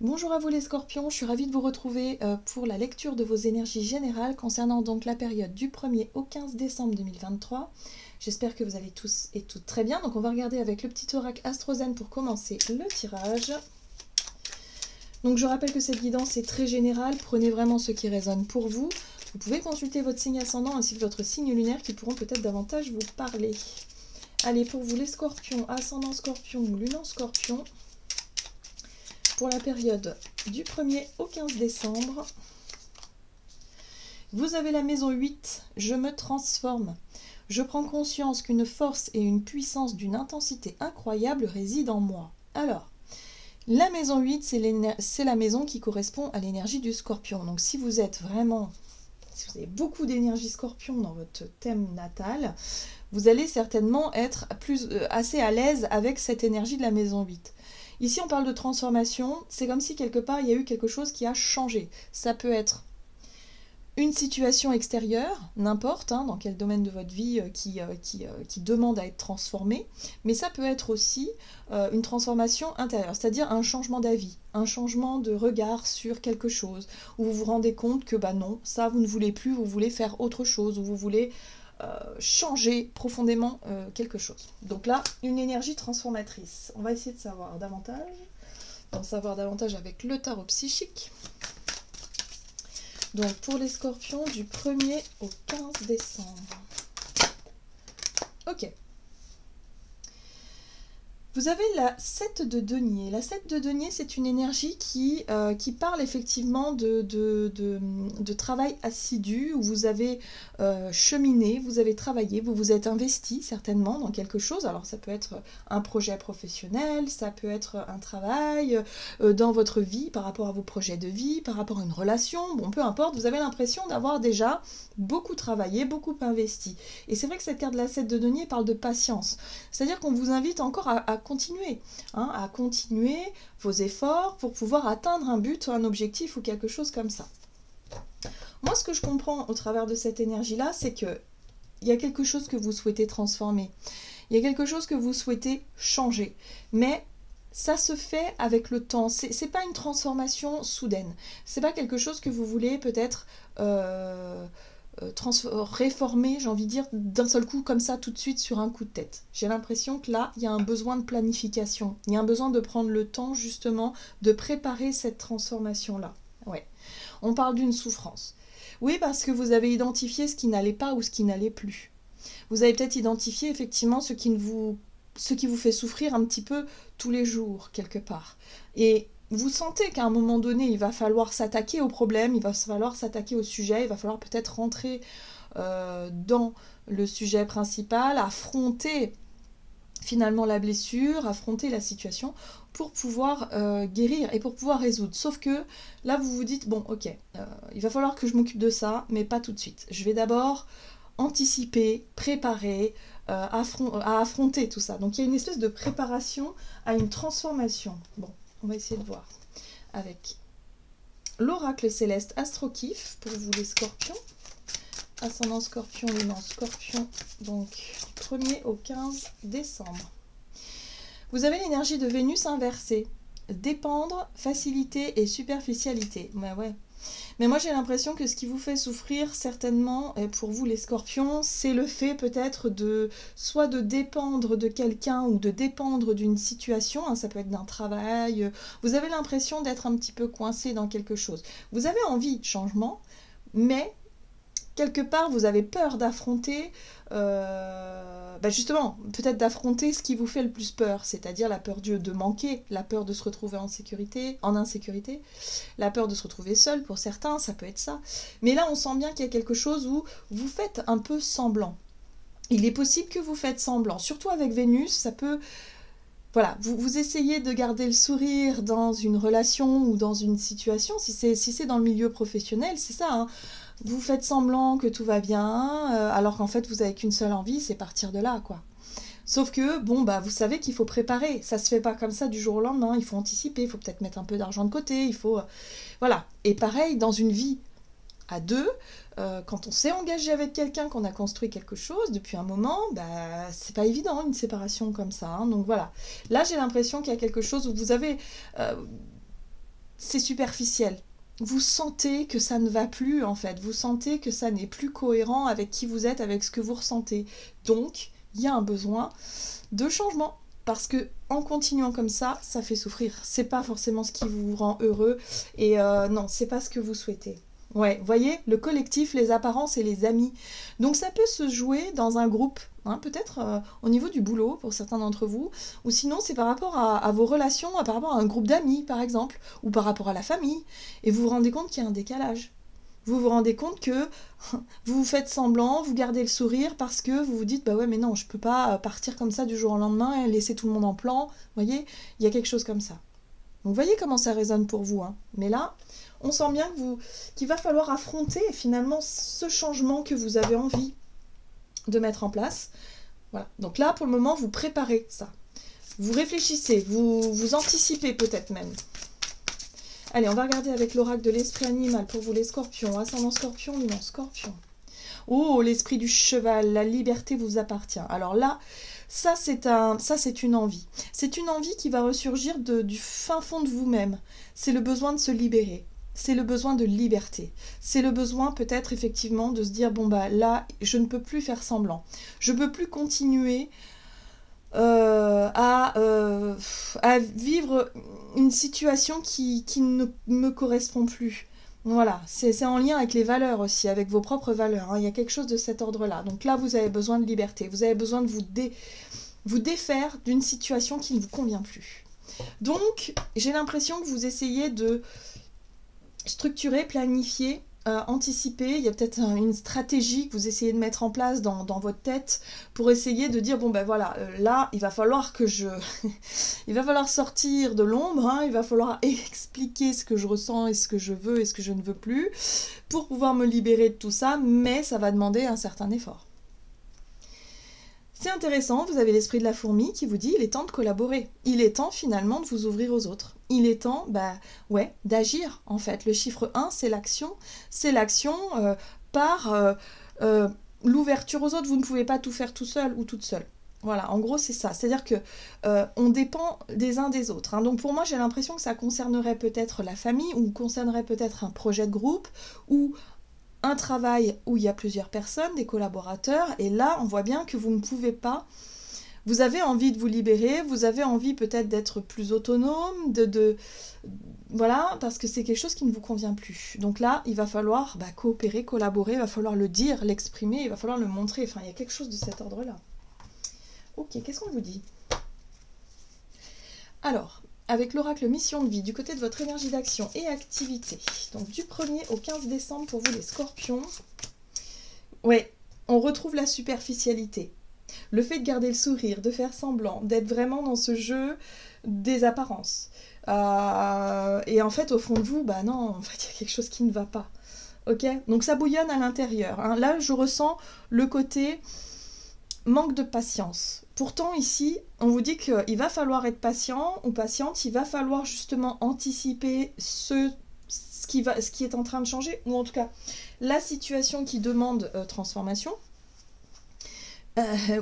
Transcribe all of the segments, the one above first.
Bonjour à vous les scorpions, je suis ravie de vous retrouver pour la lecture de vos énergies générales concernant donc la période du 1er au 15 décembre 2023. J'espère que vous allez tous et toutes très bien. Donc on va regarder avec le petit oracle Astrozen pour commencer le tirage. Donc je rappelle que cette guidance est très générale, prenez vraiment ce qui résonne pour vous. Vous pouvez consulter votre signe ascendant ainsi que votre signe lunaire qui pourront peut-être davantage vous parler. Allez, pour vous les scorpions, ascendant scorpion ou lunan scorpion, pour la période du 1er au 15 décembre, vous avez la maison 8, je me transforme. Je prends conscience qu'une force et une puissance d'une intensité incroyable résident en moi. Alors, la maison 8, c'est la maison qui correspond à l'énergie du scorpion. Donc si vous êtes vraiment, si vous avez beaucoup d'énergie scorpion dans votre thème natal, vous allez certainement être assez à l'aise avec cette énergie de la maison 8. Ici, on parle de transformation. C'est comme si quelque part, il y a eu quelque chose qui a changé. Ça peut être une situation extérieure, n'importe, dans quel domaine de votre vie qui demande à être transformée. Mais ça peut être aussi une transformation intérieure, c'est-à-dire un changement d'avis, un changement de regard sur quelque chose, où vous vous rendez compte que non, ça, vous ne voulez plus, vous voulez faire autre chose, ou vous voulez changer profondément quelque chose. Donc là, une énergie transformatrice. On va essayer de savoir davantage. D'en savoir davantage avec le tarot psychique. Donc pour les scorpions, du 1er au 15 décembre. Ok. Vous avez la 7 de denier. La 7 de denier, c'est une énergie qui parle effectivement de travail assidu, où vous avez cheminé, vous avez travaillé, vous vous êtes investi certainement dans quelque chose. Alors ça peut être un projet professionnel, ça peut être un travail dans votre vie, par rapport à vos projets de vie, par rapport à une relation, bon peu importe, vous avez l'impression d'avoir déjà beaucoup travaillé, beaucoup investi. Et c'est vrai que cette carte de la 7 de denier parle de patience. C'est-à-dire qu'on vous invite encore à continuer, à continuer vos efforts pour pouvoir atteindre un but, un objectif ou quelque chose comme ça. Moi, ce que je comprends au travers de cette énergie-là, c'est qu'il y a quelque chose que vous souhaitez transformer. Il y a quelque chose que vous souhaitez changer. Mais ça se fait avec le temps. C'est pas une transformation soudaine. C'est pas quelque chose que vous voulez peut-être réformer, j'ai envie de dire, d'un seul coup comme ça tout de suite sur un coup de tête. J'ai l'impression que là, il y a un besoin de planification. Il y a un besoin de prendre le temps justement de préparer cette transformation-là. Ouais. On parle d'une souffrance. Oui, parce que vous avez identifié ce qui n'allait pas ou ce qui n'allait plus. Vous avez peut-être identifié effectivement ce qui vous fait souffrir un petit peu tous les jours, quelque part. Et vous sentez qu'à un moment donné, il va falloir s'attaquer au problème, il va falloir s'attaquer au sujet, il va falloir peut-être rentrer dans le sujet principal, affronter finalement la blessure, affronter la situation pour pouvoir guérir et pour pouvoir résoudre. Sauf que là, vous vous dites, bon, ok, il va falloir que je m'occupe de ça, mais pas tout de suite. Je vais d'abord anticiper, préparer, à affronter tout ça. Donc il y a une espèce de préparation à une transformation. Bon, on va essayer de voir avec l'oracle céleste Astrokif pour vous les scorpions. Ascendant scorpion, lunan scorpion, donc du 1er au 15 décembre. Vous avez l'énergie de Vénus inversée. Dépendre, facilité et superficialité. Ouais. Mais moi j'ai l'impression que ce qui vous fait souffrir certainement, pour vous les scorpions, c'est le fait peut-être soit de dépendre de quelqu'un ou de dépendre d'une situation, ça peut être d'un travail, vous avez l'impression d'être un petit peu coincé dans quelque chose. Vous avez envie de changement, mais quelque part vous avez peur d'affronter, justement, peut-être d'affronter ce qui vous fait le plus peur, c'est-à-dire la peur de manquer, la peur de se retrouver en insécurité, la peur de se retrouver seul pour certains, ça peut être ça. Mais là, on sent bien qu'il y a quelque chose où vous faites un peu semblant. Il est possible que vous faites semblant, surtout avec Vénus, ça peut... Voilà, vous essayez de garder le sourire dans une relation ou dans une situation, si c'est dans le milieu professionnel, c'est ça, vous faites semblant que tout va bien, alors qu'en fait, vous n'avez qu'une seule envie, c'est partir de là, quoi. Sauf que, vous savez qu'il faut préparer. Ça se fait pas comme ça du jour au lendemain. Il faut anticiper, il faut peut-être mettre un peu d'argent de côté, il faut... voilà. Et pareil, dans une vie à deux, quand on s'est engagé avec quelqu'un, qu'on a construit quelque chose, depuis un moment, c'est pas évident, une séparation comme ça. Donc voilà. Là, j'ai l'impression qu'il y a quelque chose où vous avez... c'est superficiel. Vous sentez que ça ne va plus en fait, vous sentez que ça n'est plus cohérent avec qui vous êtes, avec ce que vous ressentez. Donc, il y a un besoin de changement. Parce que en continuant comme ça fait souffrir. C'est pas forcément ce qui vous rend heureux. Et non, c'est pas ce que vous souhaitez. Ouais, vous voyez, le collectif, les apparences et les amis. Donc ça peut se jouer dans un groupe, hein, peut-être au niveau du boulot pour certains d'entre vous, ou sinon c'est par rapport à vos relations, par rapport à un groupe d'amis par exemple, ou par rapport à la famille, et vous vous rendez compte qu'il y a un décalage. Vous vous rendez compte que vous vous faites semblant, vous gardez le sourire parce que vous vous dites bah ouais mais non, je peux pas partir comme ça du jour au lendemain et laisser tout le monde en plan. Vous voyez, il y a quelque chose comme ça. Donc vous voyez comment ça résonne pour vous, hein. Mais là, on sent bien qu'il va falloir affronter finalement ce changement que vous avez envie de mettre en place. Voilà. Donc là, pour le moment, vous préparez ça. Vous réfléchissez, vous anticipez peut-être même. Allez, on va regarder avec l'oracle de l'esprit animal pour vous les scorpions. Ascendant scorpion, lunan scorpion. Oh, l'esprit du cheval, la liberté vous appartient. Alors là, ça c'est une envie. C'est une envie qui va ressurgir du fin fond de vous-même. C'est le besoin de se libérer. C'est le besoin de liberté. C'est le besoin peut-être effectivement de se dire, bon bah là, je ne peux plus faire semblant. Je ne peux plus continuer à vivre une situation qui ne me correspond plus. Voilà, c'est en lien avec les valeurs aussi, avec vos propres valeurs, hein. Il y a quelque chose de cet ordre-là. Donc là, vous avez besoin de liberté. Vous avez besoin de vous défaire d'une situation qui ne vous convient plus. Donc, j'ai l'impression que vous essayez de structurer, planifier, anticiper. Il y a peut-être une stratégie que vous essayez de mettre en place dans votre tête pour essayer de dire bon ben voilà, là il va falloir que il va falloir sortir de l'ombre, hein, il va falloir expliquer ce que je ressens et ce que je veux et ce que je ne veux plus pour pouvoir me libérer de tout ça, mais ça va demander un certain effort. C'est intéressant, vous avez l'esprit de la fourmi qui vous dit il est temps de collaborer. Il est temps finalement de vous ouvrir aux autres. Il est temps, d'agir en fait. Le chiffre 1, c'est l'action. C'est l'action par l'ouverture aux autres. Vous ne pouvez pas tout faire tout seul ou toute seule. Voilà, en gros c'est ça. C'est-à-dire que on dépend des uns des autres, hein. Donc pour moi j'ai l'impression que ça concernerait peut-être la famille ou concernerait peut-être un projet de groupe ou un travail où il y a plusieurs personnes, des collaborateurs, et là on voit bien que vous ne pouvez pas, vous avez envie de vous libérer, vous avez envie peut-être d'être plus autonome, voilà, parce que c'est quelque chose qui ne vous convient plus. Donc là, il va falloir coopérer, collaborer, il va falloir le dire, l'exprimer, il va falloir le montrer, enfin il y a quelque chose de cet ordre-là. Ok, qu'est-ce qu'on vous dit? Alors, avec l'oracle mission de vie, du côté de votre énergie d'action et activité. Donc du 1er au 15 décembre pour vous les scorpions. Ouais, on retrouve la superficialité. Le fait de garder le sourire, de faire semblant, d'être vraiment dans ce jeu des apparences. Et en fait, au fond de vous, non, en fait, il y a quelque chose qui ne va pas. Ok? Donc ça bouillonne à l'intérieur, hein. Là, je ressens le côté manque de patience. Pourtant, ici, on vous dit qu'il va falloir être patient ou patiente, il va falloir justement anticiper ce qui est en train de changer, ou en tout cas, la situation qui demande transformation.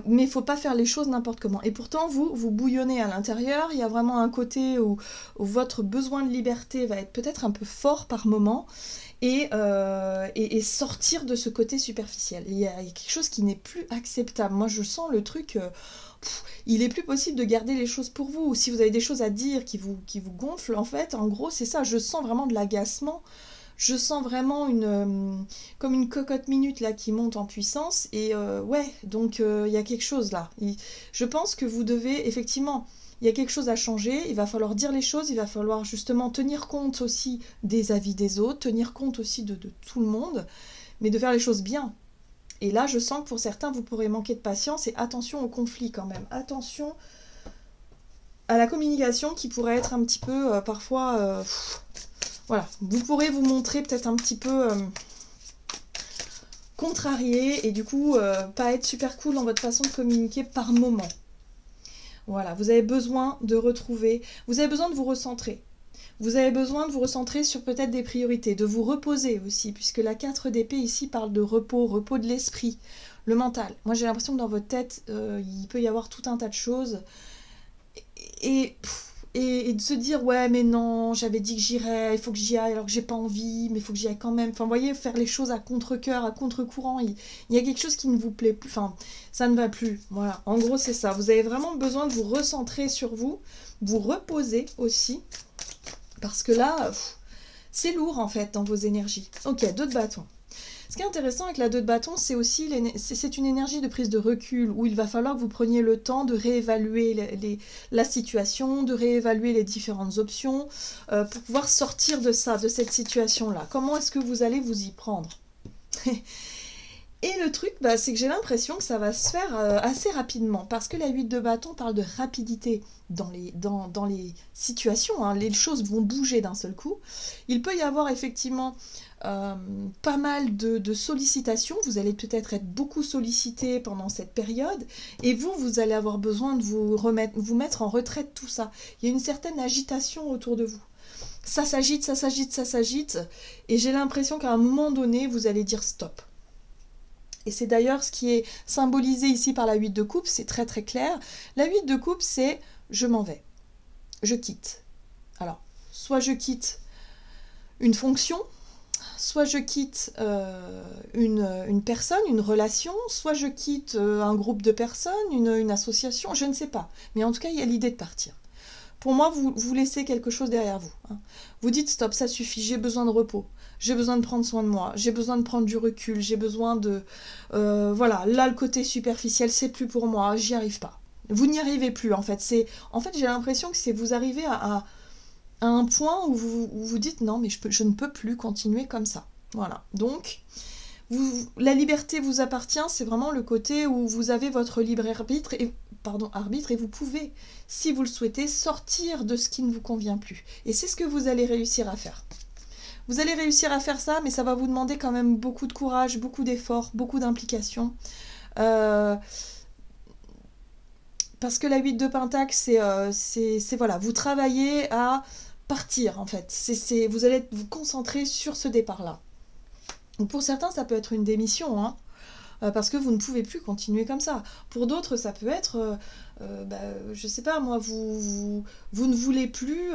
Mais il ne faut pas faire les choses n'importe comment. Et pourtant, vous bouillonnez à l'intérieur, il y a vraiment un côté où votre besoin de liberté va être peut-être un peu fort par moment, et sortir de ce côté superficiel. Il y a quelque chose qui n'est plus acceptable. Moi, je sens le truc... il est plus possible de garder les choses pour vous. Si vous avez des choses à dire qui vous gonflent, en fait, en gros, c'est ça. Je sens vraiment de l'agacement. Je sens vraiment comme une cocotte minute là qui monte en puissance. Et donc il y a quelque chose là. Je pense que vous devez, effectivement, il y a quelque chose à changer. Il va falloir dire les choses. Il va falloir justement tenir compte aussi des avis des autres, tenir compte aussi de tout le monde, mais de faire les choses bien. Et là, je sens que pour certains, vous pourrez manquer de patience et attention au conflit quand même. Attention à la communication qui pourrait être un petit peu parfois... voilà, vous pourrez vous montrer peut-être un petit peu contrarié et du coup pas être super cool dans votre façon de communiquer par moment. Voilà, vous avez besoin de retrouver, vous avez besoin de vous recentrer. Vous avez besoin de vous recentrer sur peut-être des priorités, de vous reposer aussi, puisque la 4 d'épée ici parle de repos, repos de l'esprit, le mental. Moi j'ai l'impression que dans votre tête, il peut y avoir tout un tas de choses. Et et de se dire ouais mais non, j'avais dit que j'irais, il faut que j'y aille alors que j'ai pas envie, mais il faut que j'y aille quand même. Enfin vous voyez, faire les choses à contre-cœur, à contre-courant, il y a quelque chose qui ne vous plaît plus, enfin ça ne va plus. Voilà, en gros c'est ça. Vous avez vraiment besoin de vous recentrer sur vous, vous reposer aussi, parce que là, c'est lourd en fait dans vos énergies. Ok, 2 de bâton. Ce qui est intéressant avec la 2 de bâton, c'est aussi c'est une énergie de prise de recul où il va falloir que vous preniez le temps de réévaluer la situation, de réévaluer les différentes options pour pouvoir sortir de ça, de cette situation-là. Comment est-ce que vous allez vous y prendre? Et le truc, bah, c'est que j'ai l'impression que ça va se faire assez rapidement, parce que la 8 de bâton parle de rapidité dans les situations, hein. Les choses vont bouger d'un seul coup. Il peut y avoir effectivement pas mal de sollicitations, vous allez peut-être être beaucoup sollicité pendant cette période, et vous allez avoir besoin de vous mettre en retrait de tout ça. Il y a une certaine agitation autour de vous. Ça s'agite, ça s'agite, ça s'agite, et j'ai l'impression qu'à un moment donné, vous allez dire stop. Et c'est d'ailleurs ce qui est symbolisé ici par la 8 de coupe, c'est très très clair. La 8 de coupe, c'est je m'en vais, je quitte. Alors, soit je quitte une fonction, soit je quitte une personne, une relation, soit je quitte un groupe de personnes, une association, je ne sais pas. Mais en tout cas, il y a l'idée de partir. Pour moi, vous laissez quelque chose derrière vous. Hein. Vous dites stop, ça suffit, j'ai besoin de repos. J'ai besoin de prendre soin de moi, j'ai besoin de prendre du recul, j'ai besoin de... voilà, là, le côté superficiel, c'est plus pour moi, j'y arrive pas. Vous n'y arrivez plus, en fait. En fait, j'ai l'impression que c'est vous arrivez à un point où vous dites non, mais je ne peux plus continuer comme ça. Voilà. Donc, la liberté vous appartient, c'est vraiment le côté où vous avez votre libre arbitre et vous pouvez, si vous le souhaitez, sortir de ce qui ne vous convient plus. Et c'est ce que vous allez réussir à faire. Vous allez réussir à faire ça, mais ça va vous demander quand même beaucoup de courage, beaucoup d'efforts, beaucoup d'implication. Parce que la 8 de Pentacle, c'est voilà, vous travaillez à partir en fait. Vous allez vous concentrer sur ce départ-là. Pour certains, ça peut être une démission, hein, parce que vous ne pouvez plus continuer comme ça. Pour d'autres, ça peut être, je sais pas moi, vous ne voulez plus...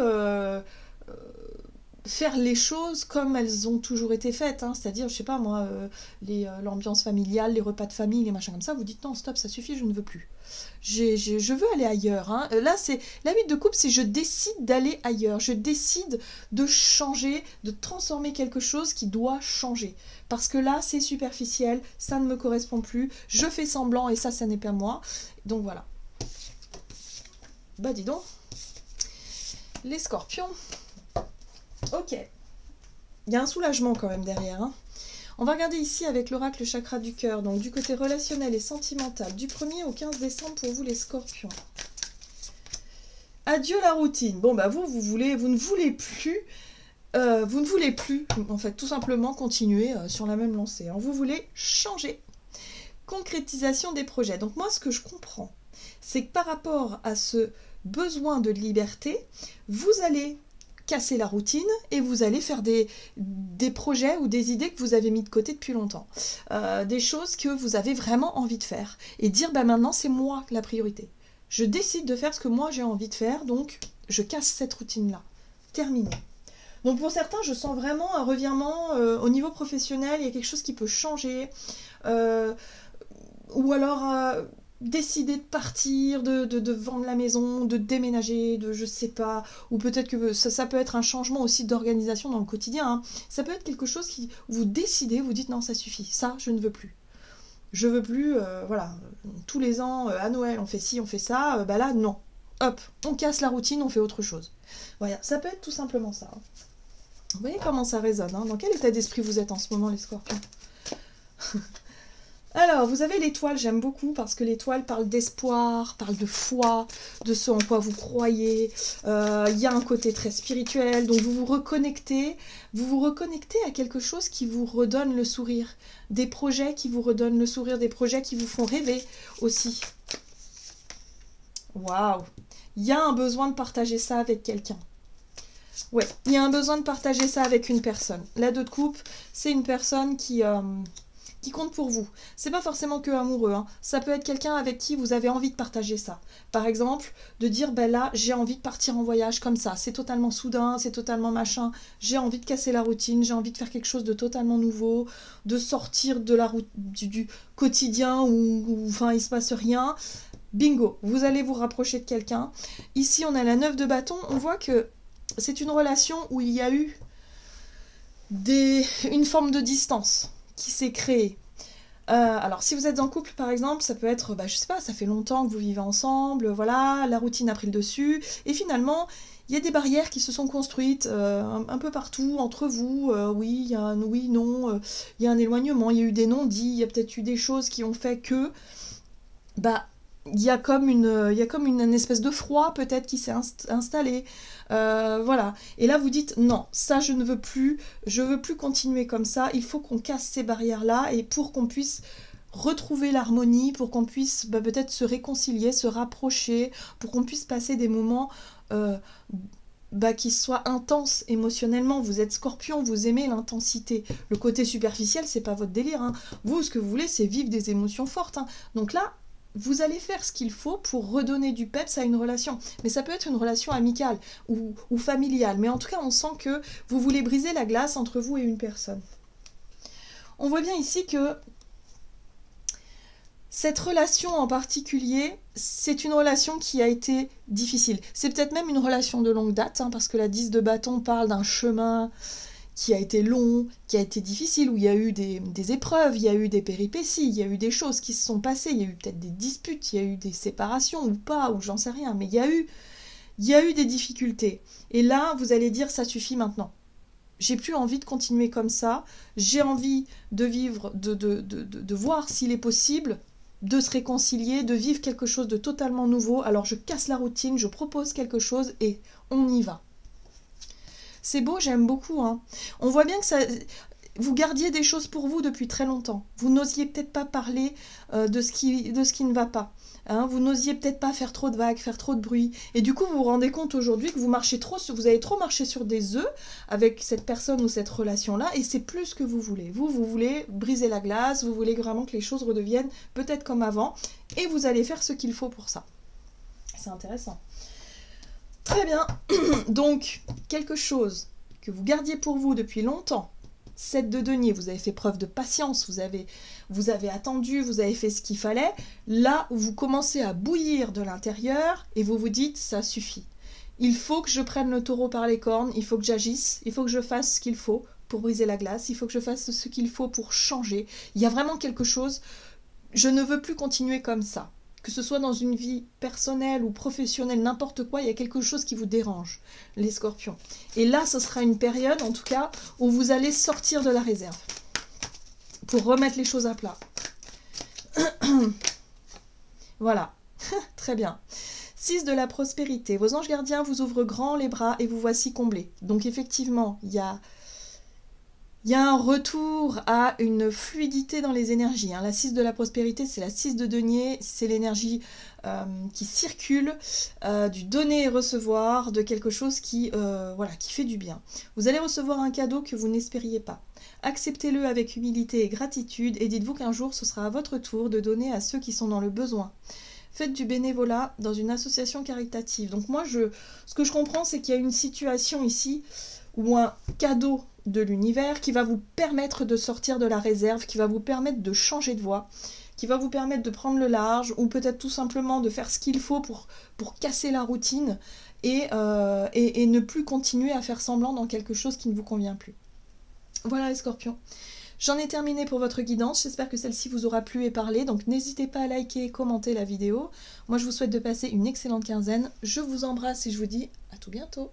faire les choses comme elles ont toujours été faites, hein. C'est-à-dire, je sais pas moi, l'ambiance familiale, les repas de famille, les machins comme ça, vous dites non, stop, ça suffit, je ne veux plus. Je veux aller ailleurs. Hein. Là, c'est la 8 de coupe, c'est je décide d'aller ailleurs, je décide de changer, de transformer quelque chose qui doit changer. Parce que là, c'est superficiel, ça ne me correspond plus, je fais semblant et ça n'est pas moi. Donc voilà. Bah dis donc, les scorpions. Ok, il y a un soulagement quand même derrière. Hein. On va regarder ici avec l'oracle chakra du cœur, donc du côté relationnel et sentimental, du 1er au 15 décembre pour vous les scorpions. Adieu la routine. Bon bah vous ne voulez plus, en fait, tout simplement continuer sur la même lancée. Hein. Vous voulez changer. Concrétisation des projets. Donc moi, ce que je comprends, c'est que par rapport à ce besoin de liberté, vous allez casser la routine et vous allez faire des projets ou des idées que vous avez mis de côté depuis longtemps. Des choses que vous avez vraiment envie de faire. Et dire, bah maintenant, c'est moi la priorité. Je décide de faire ce que moi j'ai envie de faire, donc je casse cette routine-là. Terminé. Donc pour certains, je sens vraiment un revirement au niveau professionnel, il y a quelque chose qui peut changer. Ou alors... décider de partir, de vendre la maison, de déménager, de je sais pas, ou peut-être que ça peut être un changement aussi d'organisation dans le quotidien, hein. Ça peut être quelque chose qui vous décidez, vous dites non ça suffit, ça je ne veux plus. Je veux plus, voilà, tous les ans à Noël on fait ci, on fait ça, bah là non. Hop, on casse la routine, on fait autre chose. Voilà, ça peut être tout simplement ça. Hein. Vous voyez comment ça résonne, hein. Dans quel état d'esprit vous êtes en ce moment les scorpions? Alors, vous avez l'étoile, j'aime beaucoup, parce que l'étoile parle d'espoir, parle de foi, de ce en quoi vous croyez. Il y a un côté très spirituel, donc vous vous reconnectez à quelque chose qui vous redonne le sourire. Des projets qui vous redonnent le sourire, des projets qui vous font rêver aussi. Waouh! Il y a un besoin de partager ça avec quelqu'un. Ouais, il y a un besoin de partager ça avec une personne. La 2 de coupe, c'est une personne qui qui compte pour vous. C'est pas forcément que amoureux, hein. Ça peut être quelqu'un avec qui vous avez envie de partager ça. Par exemple, de dire, ben là, j'ai envie de partir en voyage comme ça. C'est totalement soudain, c'est totalement machin. J'ai envie de casser la routine, j'ai envie de faire quelque chose de totalement nouveau, de sortir de la du quotidien où enfin, il se passe rien. Bingo, vous allez vous rapprocher de quelqu'un. Ici, on a la 9 de bâton. On voit que c'est une relation où il y a eu une forme de distance qui s'est créée. Alors, si vous êtes en couple, par exemple, ça peut être, je sais pas, ça fait longtemps que vous vivez ensemble, voilà, la routine a pris le dessus, et finalement, il y a des barrières qui se sont construites un peu partout entre vous. Oui, il y a un oui, non, il y a un éloignement, il y a eu des non-dits, il y a peut-être eu des choses qui ont fait que, il y a comme une espèce de froid peut-être qui s'est installé. Voilà. Et là, vous dites, non, ça, je ne veux plus, je veux plus continuer comme ça, il faut qu'on casse ces barrières-là, et pour qu'on puisse retrouver l'harmonie, pour qu'on puisse peut-être se réconcilier, se rapprocher, pour qu'on puisse passer des moments qui soient intenses émotionnellement. Vous êtes Scorpion, vous aimez l'intensité. Le côté superficiel, c'est pas votre délire, hein. Vous, ce que vous voulez, c'est vivre des émotions fortes, hein. Donc là, vous allez faire ce qu'il faut pour redonner du peps à une relation. Mais ça peut être une relation amicale ou familiale. Mais en tout cas, on sent que vous voulez briser la glace entre vous et une personne. On voit bien ici que cette relation en particulier, c'est une relation qui a été difficile. C'est peut-être même une relation de longue date, hein, parce que la 10 de bâton parle d'un chemin qui a été long, qui a été difficile, où il y a eu des épreuves, il y a eu des péripéties, il y a eu des choses qui se sont passées, il y a eu peut-être des disputes, il y a eu des séparations ou pas, ou j'en sais rien, mais il y a eu des difficultés. Et là, vous allez dire, ça suffit maintenant. J'ai plus envie de continuer comme ça, j'ai envie de vivre, de voir s'il est possible de se réconcilier, de vivre quelque chose de totalement nouveau. Alors je casse la routine, je propose quelque chose et on y va. C'est beau, j'aime beaucoup, hein. On voit bien que vous gardiez des choses pour vous depuis très longtemps. Vous n'osiez peut-être pas parler de ce qui ne va pas. Hein. Vous n'osiez peut-être pas faire trop de vagues, faire trop de bruit. Et du coup, vous vous rendez compte aujourd'hui que vous avez trop marché sur des œufs avec cette personne ou cette relation-là, et c'est plus ce que vous voulez. Vous voulez briser la glace, vous voulez vraiment que les choses redeviennent peut-être comme avant, et vous allez faire ce qu'il faut pour ça. C'est intéressant. Très bien, donc quelque chose que vous gardiez pour vous depuis longtemps, 7 de denier, vous avez fait preuve de patience, vous avez attendu, vous avez fait ce qu'il fallait, là vous commencez à bouillir de l'intérieur et vous vous dites ça suffit. Il faut que je prenne le taureau par les cornes, il faut que j'agisse, il faut que je fasse ce qu'il faut pour briser la glace, il faut que je fasse ce qu'il faut pour changer. Il y a vraiment quelque chose, je ne veux plus continuer comme ça. Que ce soit dans une vie personnelle ou professionnelle, n'importe quoi, il y a quelque chose qui vous dérange, les scorpions. Et là, ce sera une période, en tout cas, où vous allez sortir de la réserve pour remettre les choses à plat. Voilà, très bien. 6 de la prospérité. Vos anges gardiens vous ouvrent grand les bras et vous voici comblés. Donc effectivement, il y a un retour à une fluidité dans les énergies. Hein. La 6 de la prospérité, c'est la 6 de denier, c'est l'énergie qui circule, du donner et recevoir, de quelque chose qui fait du bien. Vous allez recevoir un cadeau que vous n'espériez pas. Acceptez-le avec humilité et gratitude et dites-vous qu'un jour, ce sera à votre tour de donner à ceux qui sont dans le besoin. Faites du bénévolat dans une association caritative. Donc moi, ce que je comprends, c'est qu'il y a une situation ici ou un cadeau de l'univers qui va vous permettre de sortir de la réserve, qui va vous permettre de changer de voie, qui va vous permettre de prendre le large, ou peut-être tout simplement de faire ce qu'il faut pour casser la routine et ne plus continuer à faire semblant dans quelque chose qui ne vous convient plus. Voilà les scorpions. J'en ai terminé pour votre guidance, j'espère que celle-ci vous aura plu et parlé, donc n'hésitez pas à liker et commenter la vidéo. Moi je vous souhaite de passer une excellente quinzaine, je vous embrasse et je vous dis à tout bientôt.